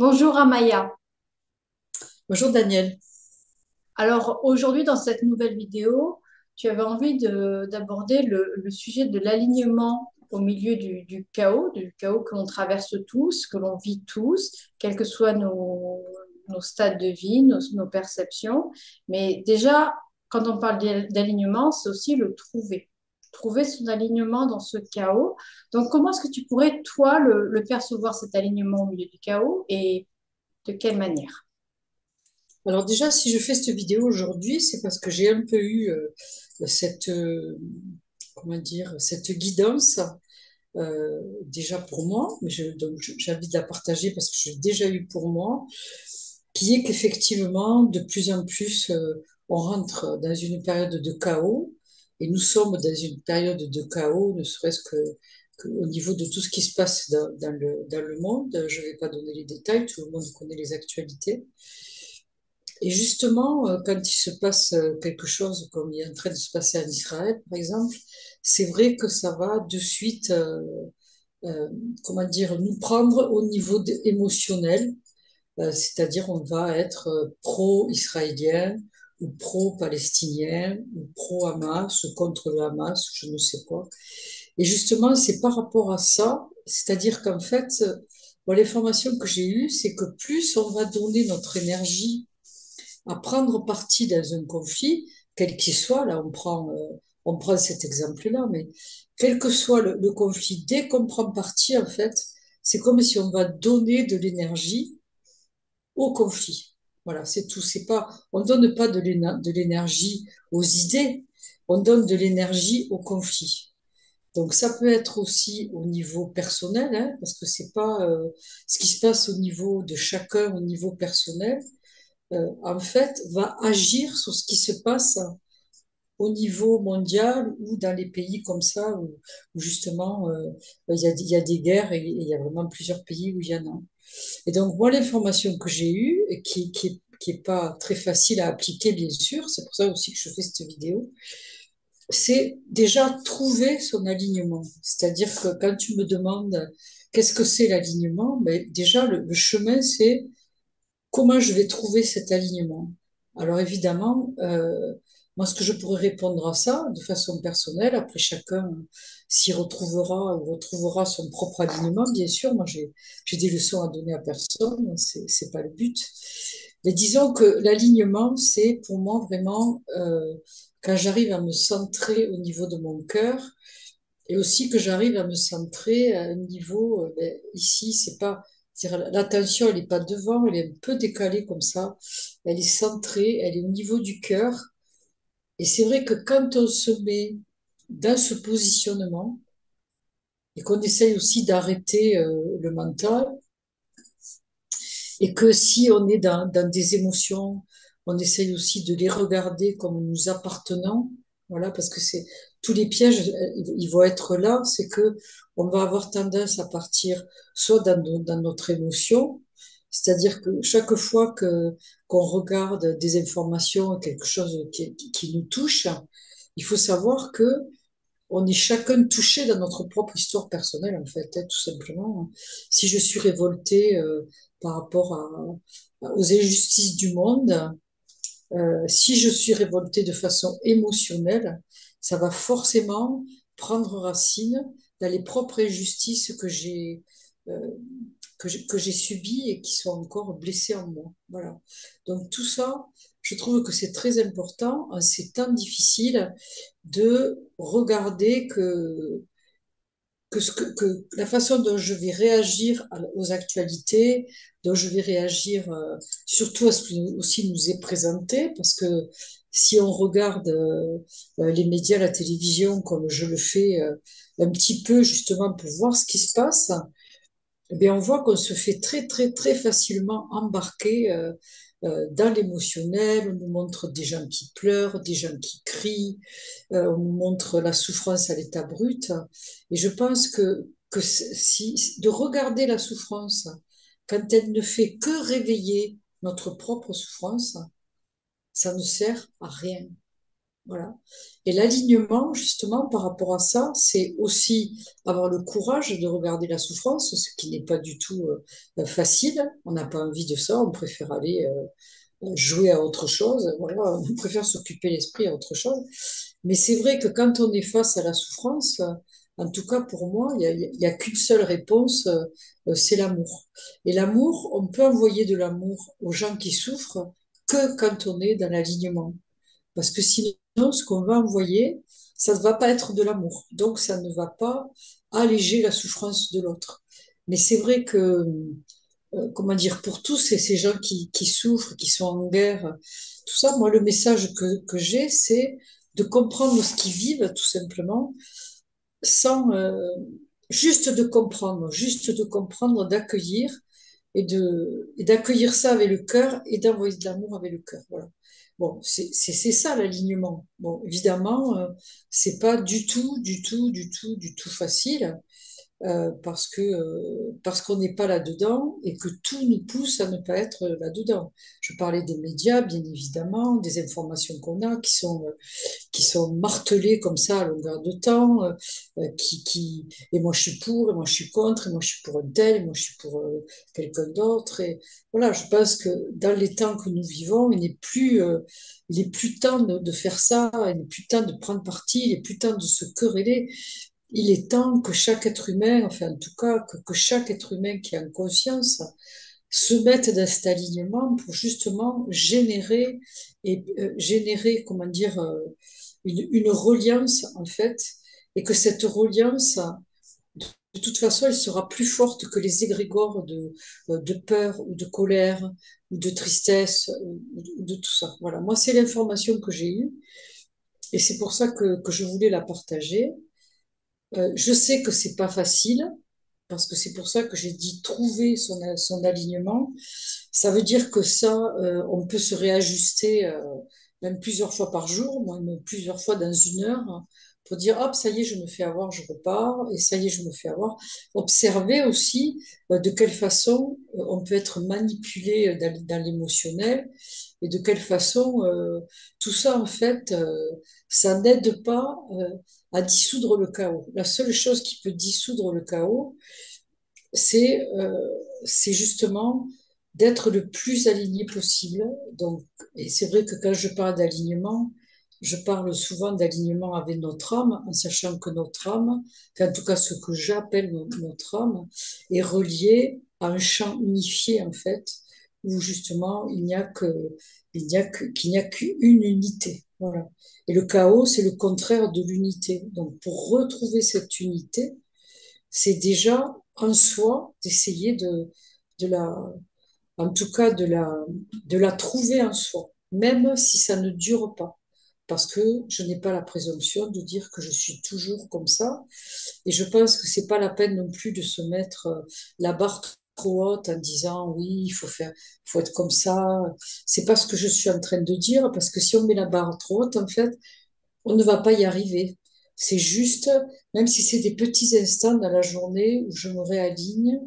Bonjour Amaya. Bonjour Daniel. Alors aujourd'hui dans cette nouvelle vidéo, tu avais envie d'aborder le sujet de l'alignement au milieu du chaos, que l'on traverse tous, que l'on vit tous, quels que soient nos stades de vie, nos perceptions. Mais déjà, quand on parle d'alignement, c'est aussi le trouver son alignement dans ce chaos. Donc comment est-ce que tu pourrais, toi, le percevoir, cet alignement au milieu du chaos et de quelle manière? Alors déjà, si je fais cette vidéo aujourd'hui, c'est parce que j'ai un peu eu cette, comment dire, cette guidance déjà pour moi, mais j'ai envie de la partager parce que je l'ai déjà eu pour moi, qui est qu'effectivement, de plus en plus, on rentre dans une période de chaos, et nous sommes dans une période de chaos, ne serait-ce que au niveau de tout ce qui se passe dans le monde. Je ne vais pas donner les détails, tout le monde connaît les actualités. Et justement, quand il se passe quelque chose comme il est en train de se passer en Israël, par exemple, c'est vrai que ça va de suite, euh, comment dire, nous prendre au niveau émotionnel, c'est-à-dire on va être pro-israélien ou pro-palestinien ou pro-Hamas ou contre le Hamas, ou je ne sais quoi. Et justement, c'est par rapport à ça, c'est-à-dire qu'en fait, bon, l'information que j'ai eue, c'est que plus on va donner notre énergie à prendre parti dans un conflit, quel qu'il soit, là on prend cet exemple-là, mais quel que soit le conflit, dès qu'on prend parti, en fait, c'est comme si on va donner de l'énergie au conflit. Voilà, c'est tout. C'est pas, on donne pas de l'énergie aux idées, on donne de l'énergie au conflit. Donc ça peut être aussi au niveau personnel, hein, parce que c'est pas ce qui se passe au niveau de chacun, au niveau personnel, en fait, va agir sur ce qui se passe au niveau mondial ou dans les pays comme ça, où justement il y a des guerres et il y a vraiment plusieurs pays où il y en a. Et donc, moi, l'information que j'ai eue, et qui est pas très facile à appliquer, bien sûr, c'est pour ça aussi que je fais cette vidéo, c'est déjà trouver son alignement. C'est-à-dire que quand tu me demandes qu'est-ce que c'est l'alignement, ben, déjà, le chemin, c'est comment je vais trouver cet alignement? Alors évidemment, moi ce que je pourrais répondre à ça de façon personnelle, après chacun s'y retrouvera ou retrouvera son propre alignement, bien sûr, moi j'ai des leçons à donner à personne, c'est pas le but. Mais disons que l'alignement, c'est pour moi vraiment quand j'arrive à me centrer au niveau de mon cœur, et aussi que j'arrive à me centrer à un niveau, ben, ici, c'est pas, c'est-à-dire, l'attention, elle n'est pas devant, elle est un peu décalée comme ça, elle est centrée, elle est au niveau du cœur. Et c'est vrai que quand on se met dans ce positionnement et qu'on essaye aussi d'arrêter le mental, et que si on est dans des émotions, on essaye aussi de les regarder comme nous appartenant. Voilà, parce que c'est tous les pièges, ils vont être là. C'est que on va avoir tendance à partir soit dans notre émotion, c'est-à-dire que chaque fois que qu'on regarde des informations, quelque chose qui nous touche, il faut savoir que on est chacun touché dans notre propre histoire personnelle, en fait, hein, tout simplement. Si je suis révoltée par rapport aux injustices du monde, si je suis révoltée de façon émotionnelle, ça va forcément prendre racine dans les propres injustices euh, que j'ai subies et qui sont encore blessées en moi. Voilà. Donc tout ça, je trouve que c'est très important en ces temps difficiles de regarder que la façon dont je vais réagir aux actualités, dont je vais réagir surtout à ce qui aussi nous est présenté, parce que si on regarde les médias, la télévision, comme je le fais un petit peu justement pour voir ce qui se passe, eh bien, on voit qu'on se fait très, très, très facilement embarquer dans l'émotionnel. On nous montre des gens qui pleurent, des gens qui crient, on nous montre la souffrance à l'état brut. Et je pense que si, de regarder la souffrance quand elle ne fait que réveiller notre propre souffrance, ça ne sert à rien. Voilà. Et l'alignement, justement, par rapport à ça, c'est aussi avoir le courage de regarder la souffrance, ce qui n'est pas du tout facile. On n'a pas envie de ça, on préfère aller jouer à autre chose. Voilà, on préfère s'occuper l'esprit à autre chose. Mais c'est vrai que quand on est face à la souffrance, en tout cas pour moi, il y a qu'une seule réponse, c'est l'amour. Et l'amour, on peut envoyer de l'amour aux gens qui souffrent que quand on est dans l'alignement. Parce que sinon, ce qu'on va envoyer, ça ne va pas être de l'amour. Donc, ça ne va pas alléger la souffrance de l'autre. Mais c'est vrai que, comment dire, pour tous ces gens qui souffrent, qui sont en guerre, tout ça, moi, le message que j'ai, c'est de comprendre ce qu'ils vivent, tout simplement, sans, juste de comprendre, d'accueillir et d'accueillir ça avec le cœur et d'envoyer de l'amour avec le cœur. Voilà. Bon, c'est ça l'alignement. Bon, évidemment, c'est pas du tout facile parce qu'on n'est pas là-dedans et que tout nous pousse à ne pas être là-dedans. Je parlais des médias, bien évidemment, des informations qu'on a qui sont martelées comme ça à longueur de temps, et moi je suis pour, et moi je suis contre, et moi je suis pour un tel, et moi je suis pour quelqu'un d'autre. Et voilà, je pense que dans les temps que nous vivons, il n'est plus temps de faire ça, il n'est plus temps de prendre parti, il n'est plus temps de se quereller. Il est temps que chaque être humain, enfin en tout cas, que chaque être humain qui a une conscience se mette dans cet alignement pour justement générer, comment dire, une reliance en fait, et que cette reliance, de toute façon, elle sera plus forte que les égrégores de peur ou de colère ou de tristesse ou de tout ça. Voilà, moi c'est l'information que j'ai eue et c'est pour ça que je voulais la partager. Je sais que c'est pas facile, parce que c'est pour ça que j'ai dit trouver son alignement. Ça veut dire que ça, on peut se réajuster même plusieurs fois par jour, moi, même plusieurs fois dans une heure, hein, pour dire, hop, ça y est, je me fais avoir, je repars, et ça y est, je me fais avoir. Observer aussi de quelle façon on peut être manipulé dans l'émotionnel et de quelle façon tout ça, en fait, ça n'aide pas à dissoudre le chaos. La seule chose qui peut dissoudre le chaos, c'est c'est justement d'être le plus aligné possible. Donc, et c'est vrai que quand je parle d'alignement, je parle souvent d'alignement avec notre âme, en sachant que notre âme, enfin, en tout cas ce que j'appelle notre âme, est reliée à un champ unifié en fait, où justement qu'il n'y a qu'une unité. Voilà. Et le chaos, c'est le contraire de l'unité. Donc, pour retrouver cette unité, c'est déjà en soi d'essayer de la, en tout cas de la trouver en soi, même si ça ne dure pas. Parce que je n'ai pas la présomption de dire que je suis toujours comme ça. Et je pense que c'est pas la peine non plus de se mettre la barre trop haute en disant oui, il faut être comme ça. C'est pas ce que je suis en train de dire, parce que si on met la barre trop haute, en fait, on ne va pas y arriver. C'est juste, même si c'est des petits instants dans la journée où je me réaligne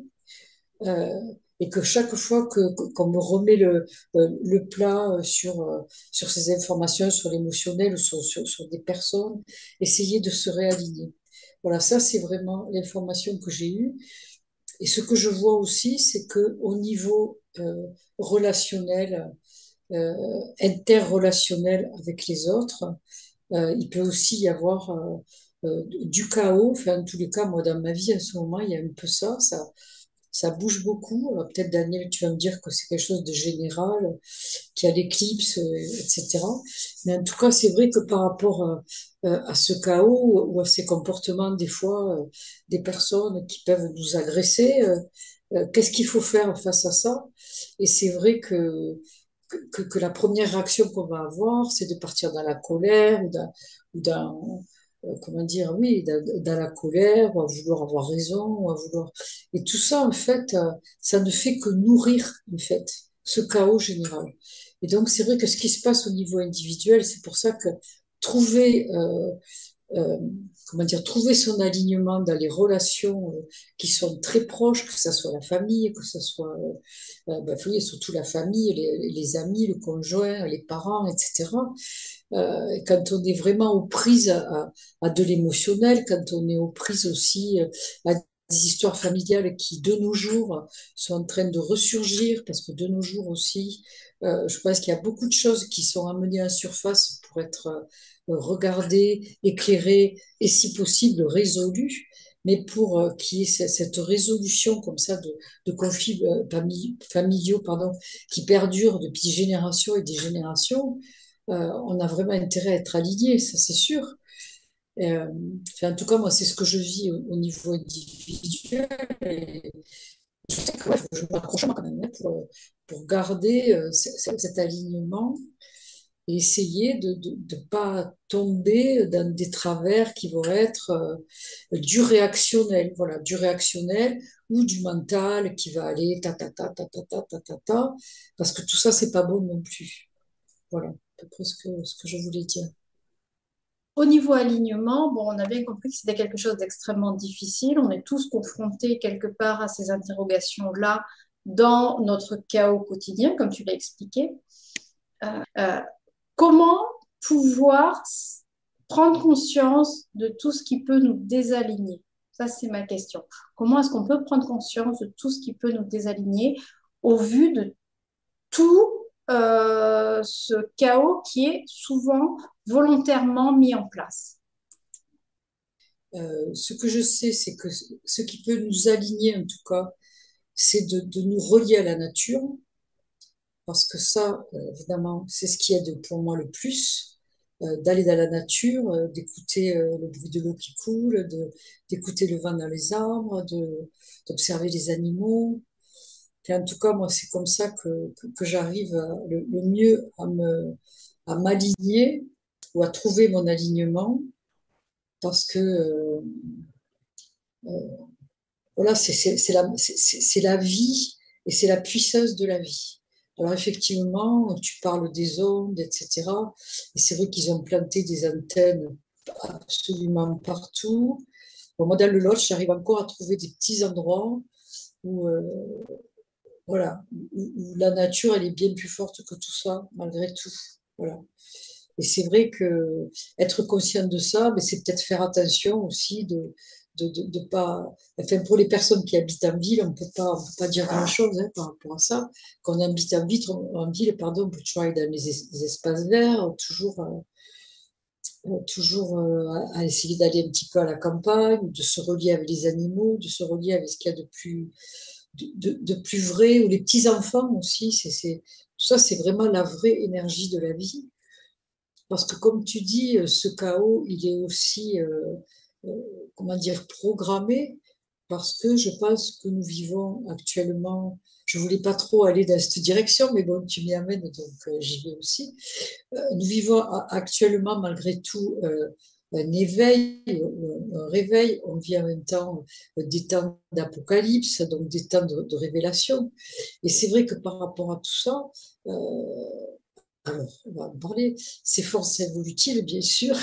euh, et que chaque fois qu'on me remet le plat sur ces informations, sur l'émotionnel ou sur des personnes, essayer de se réaligner. Voilà, ça c'est vraiment l'information que j'ai eue. Et ce que je vois aussi, c'est que au niveau relationnel, interrelationnel avec les autres, il peut aussi y avoir du chaos. Enfin, en tous les cas, moi, dans ma vie, en ce moment, il y a un peu ça bouge beaucoup. Alors, peut-être, Daniel, tu vas me dire que c'est quelque chose de général, qu'il y a l'éclipse, etc. Mais en tout cas, c'est vrai que par rapport à ce chaos ou à ces comportements, des fois, des personnes qui peuvent nous agresser, qu'est-ce qu'il faut faire face à ça? Et c'est vrai que la première réaction qu'on va avoir, c'est de partir dans la colère comment dire, oui, dans la colère, ou à vouloir avoir raison, ou à vouloir... Et tout ça, en fait, ça ne fait que nourrir, en fait, ce chaos général. Et donc, c'est vrai que ce qui se passe au niveau individuel, c'est pour ça que trouver euh, comment dire, trouver son alignement dans les relations qui sont très proches, que ce soit la famille, que ce soit, oui, surtout la famille, les amis, le conjoint, les parents, etc. Et quand on est vraiment aux prises à de l'émotionnel, quand on est aux prises aussi à des histoires familiales qui, de nos jours, sont en train de ressurgir, parce que de nos jours aussi, je pense qu'il y a beaucoup de choses qui sont amenées en surface pour être regardées, éclairées et, si possible, résolues. Mais pour qu'il y ait cette résolution comme ça de conflits familiaux pardon, qui perdurent depuis des générations et des générations, on a vraiment intérêt à être aligné, ça c'est sûr. Enfin, en tout cas, moi, c'est ce que je vis au niveau individuel. Et je sais que ouais, je me raccroche quand même hein, pour garder cet alignement et essayer de ne pas tomber dans des travers qui vont être du réactionnel, voilà, du réactionnel ou du mental qui va aller ta ta ta ta ta ta ta ta ta, parce que tout ça, c'est pas bon non plus. Voilà, à peu près ce que je voulais dire. Au niveau alignement, bon, on a bien compris que c'était quelque chose d'extrêmement difficile. On est tous confrontés quelque part à ces interrogations-là dans notre chaos quotidien, comme tu l'as expliqué. Euh, Comment pouvoir prendre conscience de tout ce qui peut nous désaligner? Ça, c'est ma question. Comment est-ce qu'on peut prendre conscience de tout ce qui peut nous désaligner au vu de tout ce chaos qui est souvent volontairement mis en place? Ce que je sais, c'est que ce qui peut nous aligner, en tout cas, c'est de nous relier à la nature, parce que ça, évidemment, c'est ce qui aide pour moi le plus, d'aller dans la nature, d'écouter le bruit de l'eau qui coule, d'écouter le vent dans les arbres, d'observer les animaux. Et en tout cas, moi, c'est comme ça que j'arrive le mieux à m'aligner ou à trouver mon alignement, parce que voilà, c'est la vie et c'est la puissance de la vie. Alors effectivement, tu parles des ondes, etc. Et c'est vrai qu'ils ont planté des antennes absolument partout. Bon, moi, dans le Lot, j'arrive encore à trouver des petits endroits où, voilà, où la nature, elle est bien plus forte que tout ça, malgré tout. Voilà. Et c'est vrai que être conscient de ça, mais c'est peut-être faire attention aussi de pas. Enfin, pour les personnes qui habitent en ville, on peut pas dire grand-chose hein, par rapport à ça. Quand on habite en ville, pardon, on peut toujours aller dans les espaces verts, toujours, toujours à essayer d'aller un petit peu à la campagne, de se relier avec les animaux, de se relier avec ce qu'il y a de plus, de plus vrai, ou les petits-enfants aussi. Tout ça, c'est vraiment la vraie énergie de la vie. Parce que comme tu dis, ce chaos, il est aussi, euh, comment dire, programmé, parce que je pense que nous vivons actuellement, je voulais pas trop aller dans cette direction, mais bon, tu m'y amènes, donc j'y vais aussi. Nous vivons actuellement, malgré tout, un éveil, un réveil. On vit en même temps des temps d'apocalypse, donc des temps de révélation. Et c'est vrai que par rapport à tout ça, alors, on va en parler. Ces forces évolutives, bien sûr,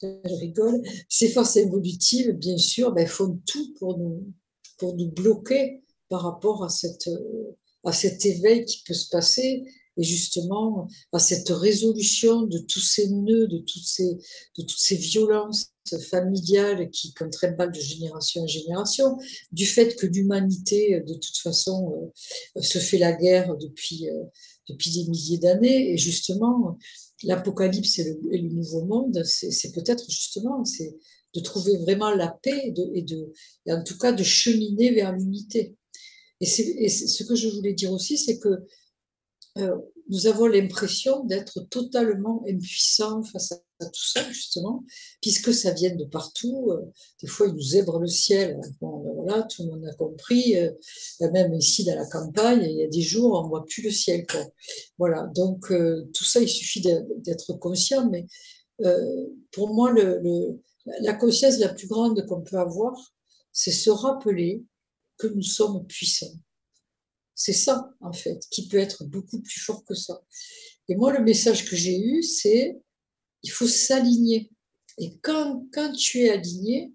je rigole, ces forces évolutives, bien sûr, ben, font tout pour nous bloquer par rapport à cet éveil qui peut se passer et justement à cette résolution de tous ces nœuds, de toutes ces violences familiales qui contraignent de génération en génération, du fait que l'humanité, de toute façon, se fait la guerre depuis des milliers d'années. Et justement, l'apocalypse et le nouveau monde, c'est peut-être justement c'est de trouver vraiment la paix et en tout cas de cheminer vers l'unité. Ce que je voulais dire aussi, c'est que euh, nous avons l'impression d'être totalement impuissants face à tout ça, justement, puisque ça vient de partout. Des fois, ils nous zèbrent le ciel. Bon, ben voilà, tout le monde a compris. Même ici, dans la campagne, il y a des jours, on ne voit plus le ciel, quoi. Voilà, donc tout ça, il suffit d'être conscient. Mais pour moi, la conscience la plus grande qu'on peut avoir, c'est se rappeler que nous sommes puissants. C'est ça, en fait, qui peut être beaucoup plus fort que ça. Et moi, le message que j'ai eu, c'est il faut s'aligner. Et quand tu es aligné,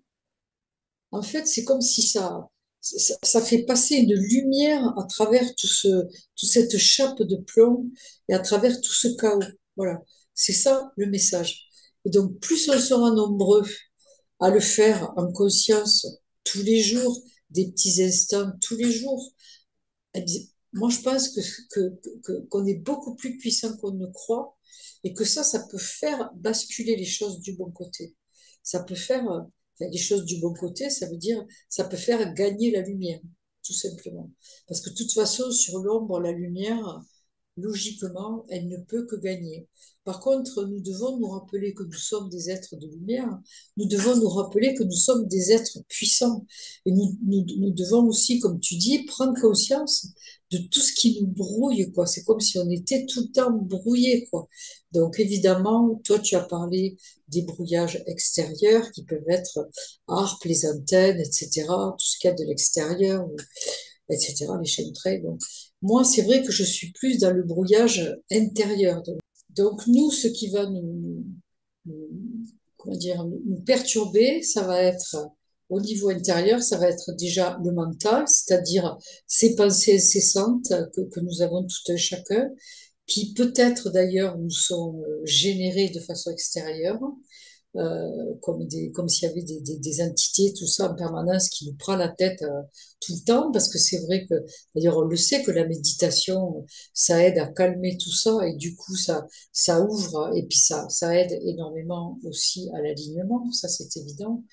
en fait, c'est comme si ça fait passer une lumière à travers toute cette chape de plomb et à travers tout ce chaos. Voilà, c'est ça le message. Et donc, plus on sera nombreux à le faire en conscience tous les jours, des petits instants tous les jours, eh bien, moi je pense qu'on est beaucoup plus puissant qu'on ne croit et que ça peut faire basculer les choses du bon côté. Ça peut faire enfin, les choses du bon côté, ça veut dire ça peut faire gagner la lumière, tout simplement. Parce que de toute façon, sur l'ombre, la lumière, logiquement, elle ne peut que gagner. Par contre, nous devons nous rappeler que nous sommes des êtres de lumière, nous devons nous rappeler que nous sommes des êtres puissants. Et nous devons aussi, comme tu dis, prendre conscience de tout ce qui nous brouille, quoi. C'est comme si on était tout le temps brouillé, quoi. Donc, évidemment, toi, tu as parlé des brouillages extérieurs qui peuvent être harpes, les antennes, etc., tout ce qu'il y a de l'extérieur, etc., les chemtrails. Donc, moi, c'est vrai que je suis plus dans le brouillage intérieur. Donc, nous, ce qui va comment dire, nous perturber, ça va être au niveau intérieur, ça va être déjà le mental, c'est-à-dire ces pensées incessantes que nous avons tout un chacun, qui peut-être d'ailleurs nous sont générées de façon extérieure, comme s'il y avait des entités, tout ça en permanence qui nous prend la tête tout le temps, parce que c'est vrai que, d'ailleurs, on le sait que la méditation, ça aide à calmer tout ça, et du coup, ça ouvre, et puis ça aide énormément aussi à l'alignement, ça c'est évident.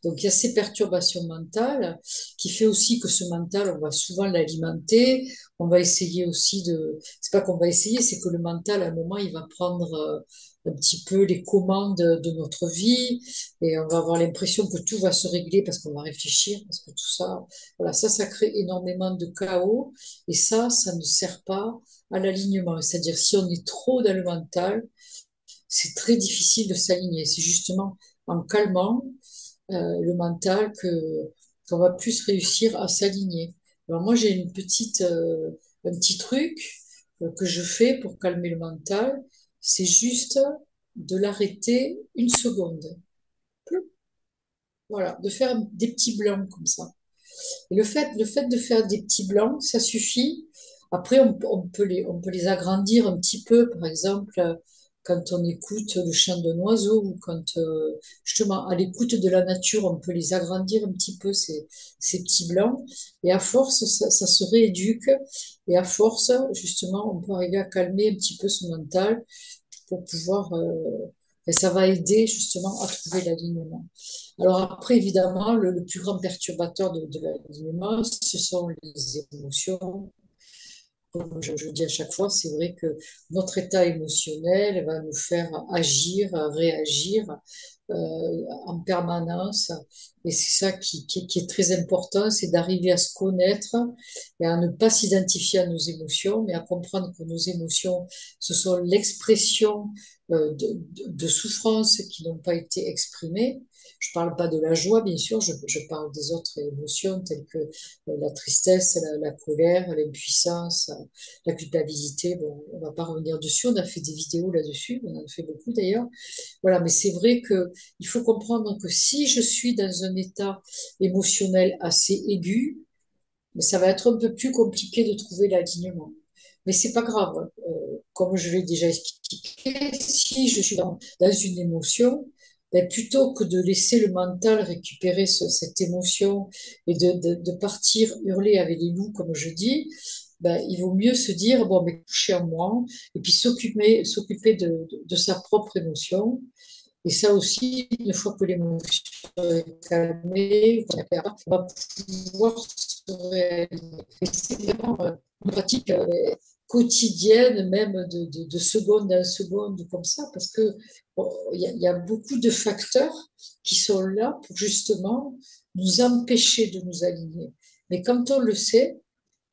Donc, il y a ces perturbations mentales qui fait aussi que ce mental, on va souvent l'alimenter, on va essayer aussi c'est pas qu'on va essayer, c'est que le mental, à un moment, il va prendre un petit peu les commandes de notre vie et on va avoir l'impression que tout va se régler parce qu'on va réfléchir, parce que tout ça, voilà, ça crée énormément de chaos et ça ne sert pas à l'alignement. C'est-à-dire, si on est trop dans le mental, c'est très difficile de s'aligner. C'est justement en calmant le mental qu'on va plus réussir à s'aligner. Alors moi, j'ai un petit truc que je fais pour calmer le mental, c'est juste de l'arrêter une seconde. Voilà, de faire des petits blancs comme ça. Et le fait de faire des petits blancs, ça suffit. Après, on peut les agrandir un petit peu, par exemple, quand on écoute le chant d'un oiseau ou quand, justement, à l'écoute de la nature, on peut les agrandir un petit peu, ces petits blancs. Et à force, ça se rééduque. Et à force, justement, on peut arriver à calmer un petit peu son mental pour pouvoir, et ça va aider justement à trouver l'alignement. Alors après, évidemment, le plus grand perturbateur de l'alignement, ce sont les émotions. Comme je dis à chaque fois, c'est vrai que notre état émotionnel va nous faire agir, réagir en permanence. Et c'est ça qui est très important, c'est d'arriver à se connaître et à ne pas s'identifier à nos émotions, mais à comprendre que nos émotions, ce sont l'expression de souffrances qui n'ont pas été exprimées. Je parle pas de la joie, bien sûr, je parle des autres émotions telles que la tristesse, la colère, l'impuissance, la culpabilité. Bon, on va pas revenir dessus, on a fait des vidéos là-dessus, on en a fait beaucoup d'ailleurs. Voilà, mais c'est vrai que il faut comprendre que si je suis dans un état émotionnel assez aigu, mais ça va être un peu plus compliqué de trouver l'alignement. Mais c'est pas grave. Comme je l'ai déjà expliqué, si je suis dans une émotion, ben, plutôt que de laisser le mental récupérer cette émotion et de partir hurler avec les loups, comme je dis, ben, il vaut mieux se dire, bon, mais coucher en moi, et puis s'occuper de sa propre émotion. Et ça aussi, une fois que l'émotion est calmée, on va pouvoir se réaliser. Et c'est vraiment une pratique quotidienne, même de seconde en seconde, comme ça, parce que bon, il y a beaucoup de facteurs qui sont là pour justement nous empêcher de nous aligner. Mais quand on le sait,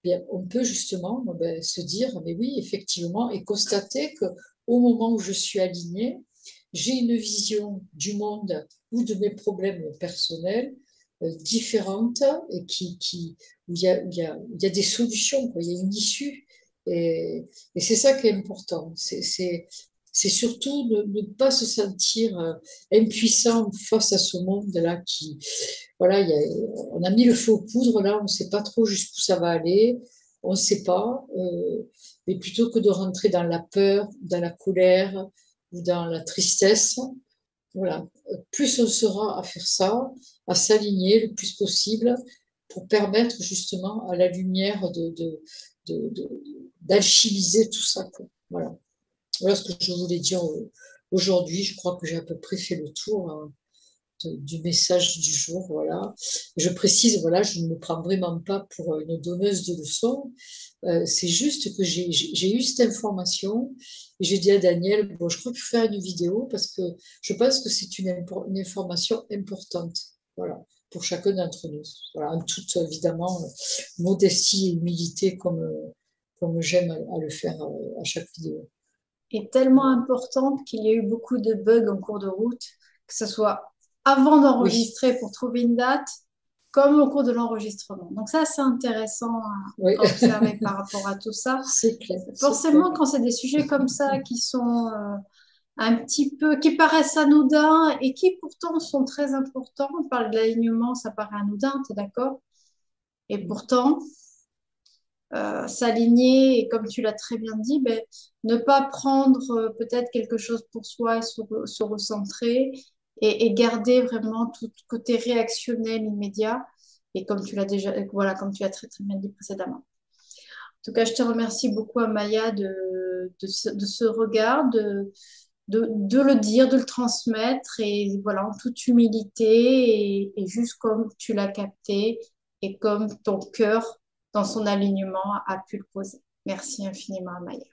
bien, on peut justement ben, se dire, mais oui, effectivement, et constater que au moment où je suis alignée, j'ai une vision du monde ou de mes problèmes personnels différente et où il y a des solutions, quoi, il y a une issue. Et c'est ça qui est important. c'est surtout ne pas se sentir impuissant face à ce monde-là qui, voilà, on a mis le feu aux poudres là, on ne sait pas trop jusqu'où ça va aller, on ne sait pas, mais plutôt que de rentrer dans la peur, dans la colère ou dans la tristesse, voilà, plus on sera à faire ça, à s'aligner le plus possible pour permettre justement à la lumière d'alchimiser tout ça, quoi. Voilà. Voilà ce que je voulais dire aujourd'hui. Je crois que j'ai à peu près fait le tour hein, du message du jour. Voilà. Je précise, voilà, je ne me prends vraiment pas pour une donneuse de leçons. C'est juste que j'ai eu cette information et j'ai dit à Daniel, bon, je crois qu'il faut faire une vidéo parce que je pense que c'est une information importante. Voilà, pour chacun d'entre nous. Voilà, en toute évidemment modestie et humilité comme j'aime à le faire à chaque vidéo. Est tellement importante qu'il y a eu beaucoup de bugs en cours de route, que ce soit avant Oui, d'enregistrer pour trouver une date, comme au cours de l'enregistrement. Donc ça, c'est intéressant oui, à observer par rapport à tout ça. c'est clair, c'est clair. Forcément, quand c'est des sujets comme ça qui sont un petit peu, qui paraissent anodins et qui pourtant sont très importants, on parle de l'alignement, ça paraît anodin, tu es d'accord? Et pourtant, s'aligner et comme tu l'as très bien dit, ben, ne pas prendre peut-être quelque chose pour soi et se recentrer et garder vraiment tout côté réactionnel immédiat. Et comme tu l'as déjà, voilà, comme tu as très très bien dit précédemment. En tout cas, je te remercie beaucoup, Amaya, de ce regard, de le dire, de le transmettre et voilà, en toute humilité et juste comme tu l'as capté et comme ton cœur dans son alignement a pu le poser. Merci infiniment, Maya.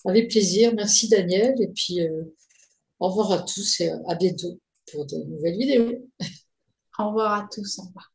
Avec plaisir. Merci Daniel. Et puis, au revoir à tous et à bientôt pour de nouvelles vidéos. Au revoir à tous. Au revoir.